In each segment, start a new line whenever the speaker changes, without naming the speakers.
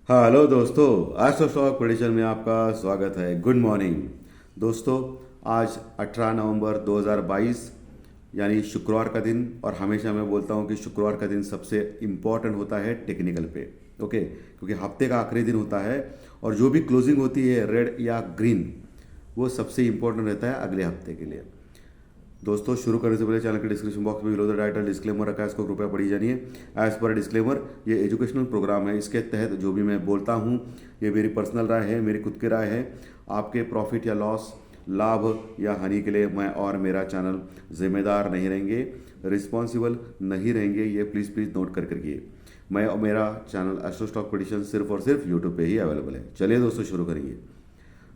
हाँ हेलो दोस्तों। आज तो स्टॉक प्रेडिक्शन में आपका स्वागत है। गुड मॉर्निंग दोस्तों। आज 18 नवंबर 2022 यानी शुक्रवार का दिन, और हमेशा मैं बोलता हूँ कि शुक्रवार का दिन सबसे इम्पॉर्टेंट होता है टेक्निकल पे। ओके, क्योंकि हफ्ते का आखिरी दिन होता है और जो भी क्लोजिंग होती है रेड या ग्रीन, वो सबसे इम्पोर्टेंट रहता है अगले हफ्ते के लिए। दोस्तों, शुरू करने से पहले चैनल के डिस्क्रिप्शन बॉक्स में बिलो द टाइटल डिस्क्लेमर रखा है, इसको कृपया पढ़ी जानिए। एज पर डिस्क्लेमर, ये एजुकेशनल प्रोग्राम है। इसके तहत जो भी मैं बोलता हूँ ये मेरी पर्सनल राय है, मेरी खुद की राय है। आपके प्रॉफिट या लॉस, लाभ या हानि के लिए मैं और मेरा चैनल जिम्मेदार नहीं रहेंगे, रिस्पॉन्सिबल नहीं रहेंगे। ये प्लीज़ प्लीज़ नोट कर करिए। मैं और मेरा चैनल एस्ट्रो स्टॉक प्रेडिक्शन सिर्फ और सिर्फ यूट्यूब पे ही अवेलेबल है। चलिए दोस्तों, शुरू करेंगे।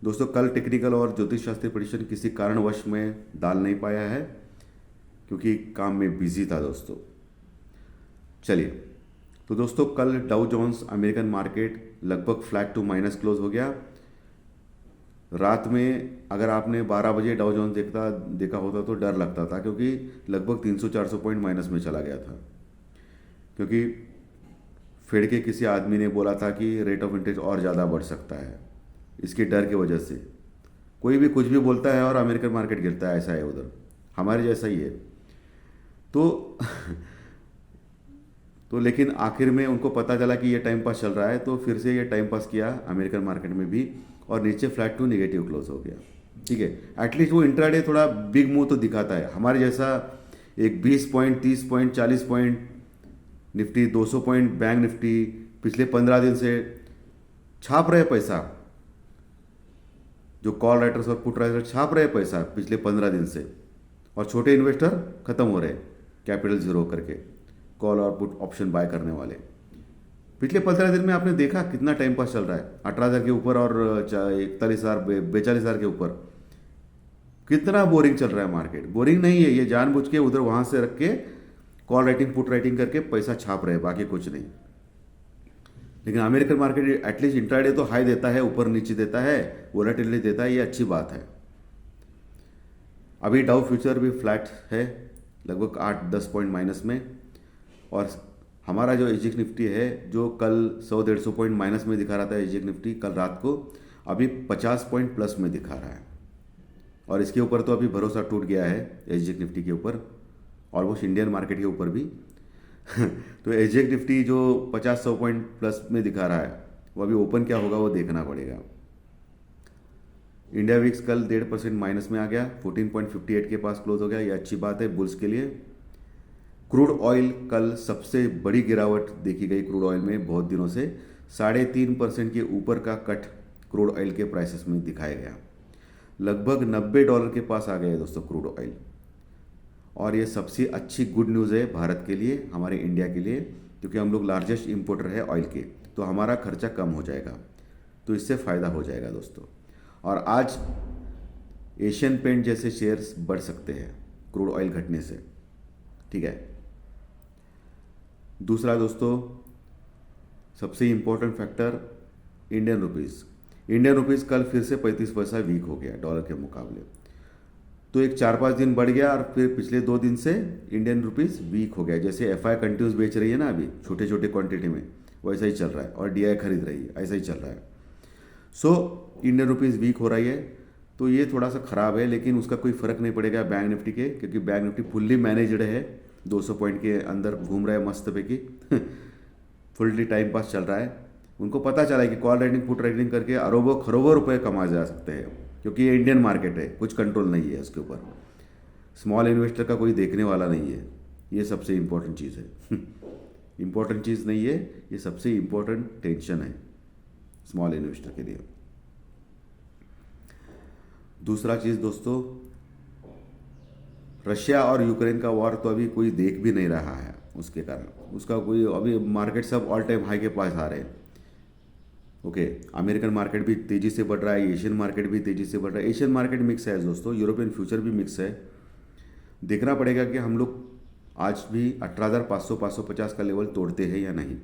दोस्तों, कल टेक्निकल और ज्योतिष शास्त्री प्रेडिक्शन किसी कारणवश में डाल नहीं पाया है क्योंकि काम में बिजी था दोस्तों। चलिए, तो दोस्तों कल डाउ जोन्स अमेरिकन मार्केट लगभग फ्लैट टू माइनस क्लोज हो गया। रात में अगर आपने 12 बजे डाउ जोन्स देखा होता तो डर लगता था, क्योंकि लगभग 300-400 पॉइंट माइनस में चला गया था। क्योंकि फेड के किसी आदमी ने बोला था कि रेट ऑफ इंटरेस्ट और ज़्यादा बढ़ सकता है। इसके डर की वजह से कोई भी कुछ भी बोलता है और अमेरिकन मार्केट गिरता है, ऐसा है उधर, हमारे जैसा ही है। तो तो लेकिन आखिर में उनको पता चला कि ये टाइम पास चल रहा है, तो फिर से ये टाइम पास किया अमेरिकन मार्केट में भी, और नीचे फ्लैट टू नेगेटिव क्लोज हो गया। ठीक है, एटलीस्ट वो इंट्राडे थोड़ा बिग मूव तो दिखाता है हमारे जैसा। एक 20 point, 30 point, 40 point Nifty, 200 point bank Nifty पिछले 15 दिन से छाप रहे पैसा। जो कॉल राइटर्स और पुट राइटर्स छाप रहे पैसा पिछले 15 दिन से, और छोटे इन्वेस्टर खत्म हो रहे कैपिटल जीरो करके कॉल और पुट ऑप्शन बाय करने वाले। पिछले 15 दिन में आपने देखा कितना टाइम पास चल रहा है, 18,000 के ऊपर और 41,000, 42,000 के ऊपर। कितना बोरिंग चल रहा है मार्केट। बोरिंग नहीं है, ये जानबूझ के उधर वहां से रख के कॉल राइटिंग पुट राइटिंग करके पैसा छाप रहे, बाकी कुछ नहीं। लेकिन अमेरिकन मार्केट एटलीस्ट इंट्राडे तो हाई देता है, ऊपर नीचे देता है, वोलेटिलिटी देता है, ये अच्छी बात है। अभी डाउ फ्यूचर भी फ्लैट है, लगभग 8-10 पॉइंट माइनस में। और हमारा जो एजिक निफ्टी है, जो कल 100-150 पॉइंट माइनस में दिखा रहा था एजिक निफ्टी कल रात को, अभी 50 पॉइंट प्लस में दिखा रहा है। और इसके ऊपर तो अभी भरोसा टूट गया है एजिक निफ्टी के ऊपर, ऑलमोस्ट इंडियन मार्केट के ऊपर भी। तो एजेक निफ्टी जो 50-100 पॉइंट प्लस में दिखा रहा है, वो अभी ओपन क्या होगा वो देखना पड़ेगा। इंडिया विक्स कल 1.5% माइनस में आ गया, 14.58 के पास क्लोज हो गया, ये अच्छी बात है बुल्स के लिए। क्रूड ऑयल कल सबसे बड़ी गिरावट देखी गई क्रूड ऑयल में बहुत दिनों से, 3.5% के ऊपर का कट क्रूड ऑयल के प्राइसेस में दिखाया गया। लगभग $90 के पास आ गया दोस्तों क्रूड ऑयल। और ये सबसे अच्छी गुड न्यूज़ है भारत के लिए, हमारे इंडिया के लिए, क्योंकि हम लोग लार्जेस्ट इंपोर्टर है ऑयल के, तो हमारा खर्चा कम हो जाएगा, तो इससे फ़ायदा हो जाएगा दोस्तों। और आज एशियन पेंट जैसे शेयर्स बढ़ सकते हैं क्रूड ऑयल घटने से। ठीक है, दूसरा दोस्तों सबसे important factor Indian rupees. Indian rupees कल फिर से 35 पैसा वीक हो गया डॉलर के मुकाबले। तो एक 4-5 दिन बढ़ गया और फिर पिछले 2 दिन से इंडियन रुपीज़ वीक हो गया। जैसे एफ आई कंटिन्यूस बेच रही है ना अभी छोटे छोटे क्वांटिटी में, वैसा ही चल रहा है, और डी आई खरीद रही है, ऐसा ही चल रहा है। सो इंडियन रुपीज़ वीक हो रही है, तो ये थोड़ा सा ख़राब है, लेकिन उसका कोई फ़र्क नहीं पड़ेगा बैंक निफ्टी के, क्योंकि बैंक निफ्टी फुल्ली मैनेजड है, 200 पॉइंट के अंदर घूम रहा है मस्त पे की। फुल्ली टाइम पास चल रहा है। उनको पता चला है कि कॉल राइटिंग पुट राइटिंग करके अरबों खरबों रुपए कमाए जा सकते हैं, क्योंकि ये इंडियन मार्केट है, कुछ कंट्रोल नहीं है उसके ऊपर। स्मॉल इन्वेस्टर का कोई देखने वाला नहीं है, ये सबसे इम्पोर्टेंट चीज़ है। इम्पोर्टेंट चीज़ नहीं है, ये सबसे इम्पोर्टेंट टेंशन है स्मॉल इन्वेस्टर के लिए। दूसरा चीज़ दोस्तों, रशिया और यूक्रेन का वॉर तो अभी कोई देख भी नहीं रहा है, उसके कारण उसका कोई अभी मार्केट सब ऑल टाइम हाई के पास आ रहे हैं। ओके, अमेरिकन मार्केट भी तेज़ी से बढ़ रहा है, एशियन मार्केट भी तेज़ी से बढ़ रहा है। एशियन मार्केट मिक्स है दोस्तों, यूरोपियन फ्यूचर भी मिक्स है। देखना पड़ेगा कि हम लोग आज भी 18,500-550 का लेवल तोड़ते हैं या नहीं।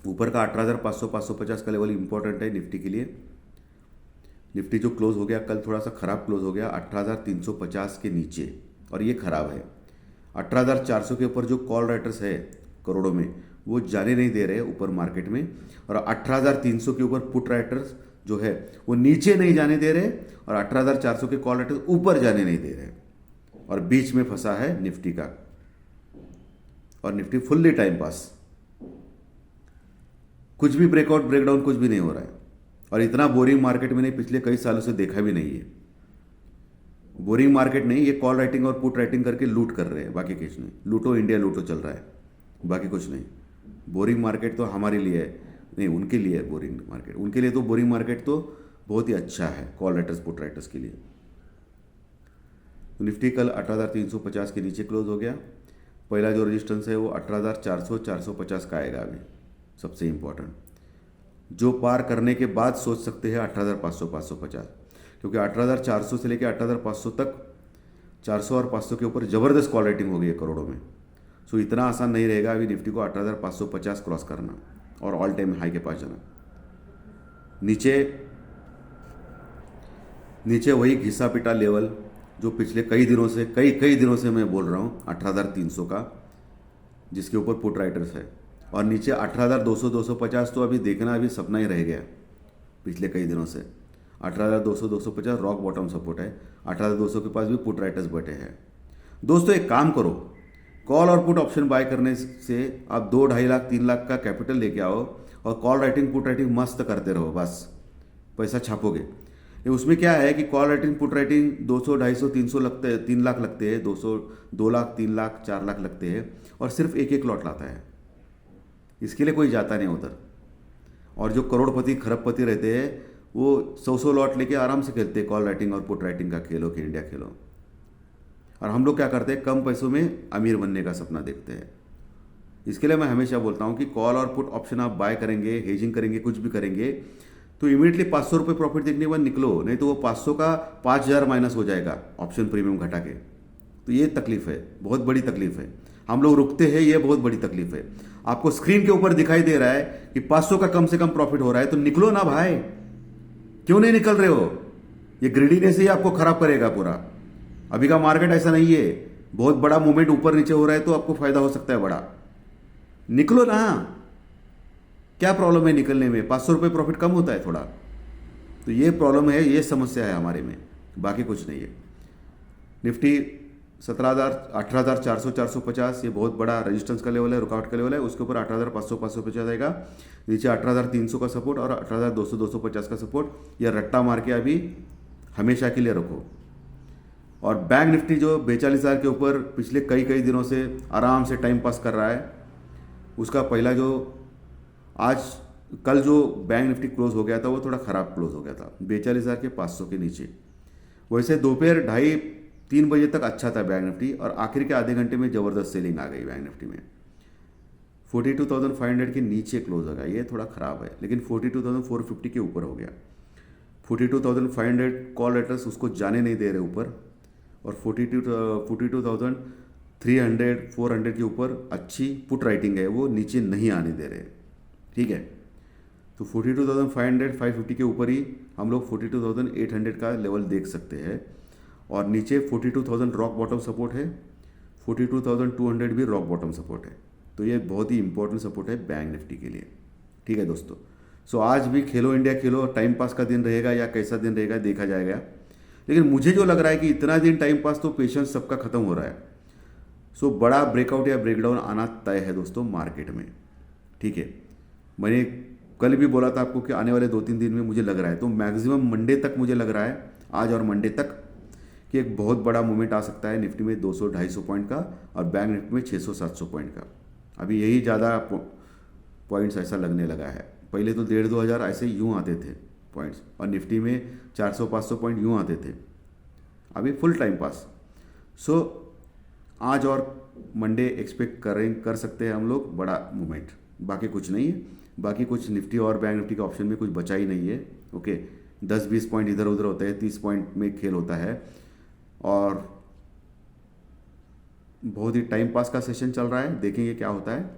ऊपर का 18,500-550 का लेवल इंपॉर्टेंट है निफ्टी के लिए। निफ्टी जो क्लोज हो गया कल, थोड़ा सा खराब क्लोज हो गया 18,350 के नीचे, और ये खराब है। 18,400 के ऊपर जो कॉल राइटर्स है करोड़ों में, वो जाने नहीं दे रहे ऊपर मार्केट में, और 18,300 के ऊपर पुट राइटर्स जो है वो नीचे नहीं जाने दे रहे, और 18,400 के कॉल राइटर्स ऊपर जाने नहीं दे रहे, और बीच में फंसा है निफ्टी का, और निफ्टी फुल्ली टाइम पास, कुछ भी ब्रेकआउट ब्रेकडाउन कुछ भी नहीं हो रहा है। और इतना बोरिंग मार्केट मैंने पिछले कई सालों से देखा भी नहीं है। बोरिंग मार्केट नहीं, ये कॉल राइटिंग और पुट राइटिंग करके लूट कर रहे हैं, बाकी कुछ नहीं। लूटो इंडिया लूटो चल रहा है, बाकी कुछ नहीं। बोरिंग मार्केट तो हमारे लिए है, नहीं उनके लिए है बोरिंग मार्केट। उनके लिए तो बोरिंग मार्केट तो बहुत ही अच्छा है कॉल राइटर्स पुट राइटर्स के लिए। तो निफ्टी कल 18,350 के नीचे क्लोज हो गया। पहला जो रेजिस्टेंस है वो 18,400 450 का आएगा अभी, सबसे इम्पोर्टेंट। जो पार करने के बाद सोच सकते हैं 18,500 550, क्योंकि 18,400 से लेकर 18,500 तक 400 और 500 के ऊपर ज़बरदस्त कॉल राइटिंग हो गई है करोड़ों में। सो इतना आसान नहीं रहेगा अभी निफ्टी को 18,550 क्रॉस करना और ऑल टाइम हाई के पास जाना। नीचे वही घिसा पिटा लेवल जो पिछले कई दिनों से मैं बोल रहा हूँ, 18,300 का, जिसके ऊपर पुट राइटर्स है। और नीचे 18,200 250 तो अभी देखना अभी सपना ही रह गया पिछले कई दिनों से। 18,200 250 रॉक बॉटम सपोर्ट है। 18,200 के पास भी पुट राइटर्स बैठे हैं। दोस्तों एक काम करो, कॉल और पुट ऑप्शन बाय करने से आप 2 2.5 लाख 3 लाख का कैपिटल लेके आओ और कॉल राइटिंग पुट राइटिंग मस्त करते रहो, बस पैसा छापोगे। ये उसमें क्या है कि कॉल राइटिंग पुट राइटिंग 200 250 300 लगते हैं, 3 लाख लगते हैं, 2 लाख 3 लाख 4 लाख लगते हैं, और सिर्फ एक एक लॉट लाता है। इसके लिए कोई जाता नहीं उधर। और जो करोड़पति खरबपति रहते हैं वो 100 लॉट लेके आराम से खेलते हैं कॉल राइटिंग और पुट राइटिंग का खेलो कि इंडिया खेलो। और हम लोग क्या करते हैं, कम पैसों में अमीर बनने का सपना देखते हैं। इसके लिए मैं हमेशा बोलता हूँ कि कॉल और पुट ऑप्शन आप बाय करेंगे, हेजिंग करेंगे, कुछ भी करेंगे तो इमीडिएटली 500 रुपये प्रॉफिट देखने के बाद निकलो, नहीं तो वो 500 का 5,000 माइनस हो जाएगा ऑप्शन प्रीमियम घटा के। तो ये तकलीफ है, बहुत बड़ी तकलीफ है। हम लोग रुकते हैं, ये बहुत बड़ी तकलीफ है। आपको स्क्रीन के ऊपर दिखाई दे रहा है कि 500 का कम से कम प्रॉफिट हो रहा है, तो निकलो ना भाई, क्यों नहीं निकल रहे हो? ये ग्रीडीनेस ही आपको खराब करेगा पूरा। अभी का मार्केट ऐसा नहीं है, बहुत बड़ा मूवमेंट ऊपर नीचे हो रहा है तो आपको फायदा हो सकता है बड़ा। निकलो ना, क्या प्रॉब्लम है निकलने में? 500 रुपये प्रॉफिट कम होता है थोड़ा, तो ये प्रॉब्लम है, ये समस्या है हमारे में, बाकी कुछ नहीं है। निफ्टी 18,400 450 ये बहुत बड़ा रेजिस्टेंस का लेवल है, रुकावट का लेवल है। उसके ऊपर 18,500 550 आएगा, नीचे 18,300 का सपोर्ट और 18,200 250 का सपोर्ट। यह रट्टा मार के अभी हमेशा के लिए रखो। और बैंक निफ्टी जो 42,000 के ऊपर पिछले कई दिनों से आराम से टाइम पास कर रहा है, उसका पहला जो कल जो बैंक निफ्टी क्लोज हो गया था वो थोड़ा ख़राब क्लोज हो गया था 42,500 के नीचे। वैसे दोपहर 2:30-3 बजे तक अच्छा था बैंक निफ्टी, और आखिर के आधे घंटे में ज़बरदस्त सेलिंग आ गई बैंक निफ्टी में। 42,500 के नीचे क्लोज हो गया, ये थोड़ा ख़राब है, लेकिन 42,450 के ऊपर हो गया। 42,500 कॉल लेटर्स उसको जाने नहीं दे रहे ऊपर, और 42,300 400 के ऊपर अच्छी पुट राइटिंग है, वो नीचे नहीं आने दे रहे। ठीक है, तो 42,500 550 के ऊपर ही हम लोग 42,800 का लेवल देख सकते हैं। और नीचे 42,000 रॉक बॉटम सपोर्ट है, 42,200 भी रॉक बॉटम सपोर्ट है। तो ये बहुत ही इंपॉर्टेंट सपोर्ट है बैंक निफ्टी के लिए। ठीक है दोस्तों, सो आज भी खेलो इंडिया खेलो, टाइम पास का दिन रहेगा या कैसा दिन रहेगा देखा जाएगा। लेकिन मुझे जो लग रहा है कि इतना दिन टाइम पास तो पेशेंस सबका खत्म हो रहा है। सो बड़ा ब्रेकआउट या ब्रेकडाउन आना तय है दोस्तों मार्केट में। ठीक है, मैंने कल भी बोला था आपको कि आने वाले 2-3 दिन में मुझे लग रहा है, तो मैक्सिमम मंडे तक मुझे लग रहा है, आज और मंडे तक, कि एक बहुत बड़ा मूवमेंट आ सकता है निफ्टी में 200-250 पॉइंट का, और बैंक निफ्टी में 600-700 पॉइंट का। अभी यही ज़्यादा पॉइंट्स ऐसा लगने लगा है। पहले तो 1,500-2 हज़ार ऐसे यूँ आते थे पॉइंट्स, और निफ्टी में 400-500 पॉइंट यूँ आते थे। अभी फुल टाइम पास। सो आज और मंडे एक्सपेक्ट कर सकते हैं हम लोग बड़ा मूवमेंट, बाकी कुछ नहीं है। बाकी कुछ निफ्टी और बैंक निफ्टी के ऑप्शन में कुछ बचा ही नहीं है। ओके, 10-20 पॉइंट इधर उधर होते हैं, 30 पॉइंट में खेल होता है, और बहुत ही टाइम पास का सेशन चल रहा है, देखेंगे क्या होता है।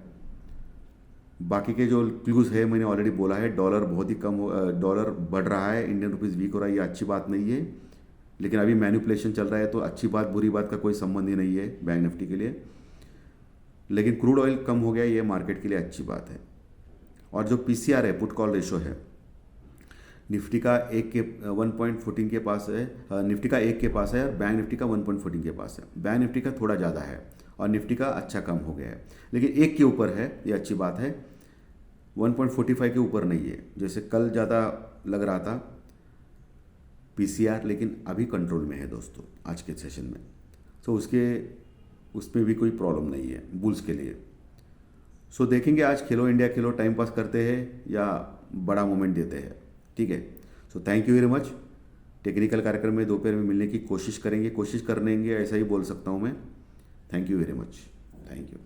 बाकी के जो क्लूज है मैंने ऑलरेडी बोला है, डॉलर बहुत ही कम डॉलर बढ़ रहा है, इंडियन रुपीज़ वीक हो रहा है, ये अच्छी बात नहीं है। लेकिन अभी मैनिपुलेशन चल रहा है, तो अच्छी बात बुरी बात का कोई संबंध ही नहीं है बैंक निफ्टी के लिए। लेकिन क्रूड ऑयल कम हो गया, ये मार्केट के लिए अच्छी बात है। और जो पीसीआर है, पुट कॉल रेशो है, निफ्टी का 1.14 के पास है, निफ्टी का 1 के पास है और बैंक निफ्टी का 1.14 के पास है। बैंक निफ्टी का थोड़ा ज़्यादा है और निफ्टी का अच्छा कम हो गया है, लेकिन 1 के ऊपर है, ये अच्छी बात है। 1.45 के ऊपर नहीं है, जैसे कल ज़्यादा लग रहा था पीसीआर, लेकिन अभी कंट्रोल में है दोस्तों आज के सेशन में। तो उसमें भी कोई प्रॉब्लम नहीं है बुल्स के लिए। सो देखेंगे आज खेलो इंडिया खेलो टाइम पास करते हैं या बड़ा मोमेंट देते हैं, ठीक है। So thank you very much. Technical कार्यक्रम में दोपहर में मिलने की कोशिश करेंगे, कोशिश कर लेंगे, ऐसा ही बोल सकता हूँ मैं। Thank you very much, thank you.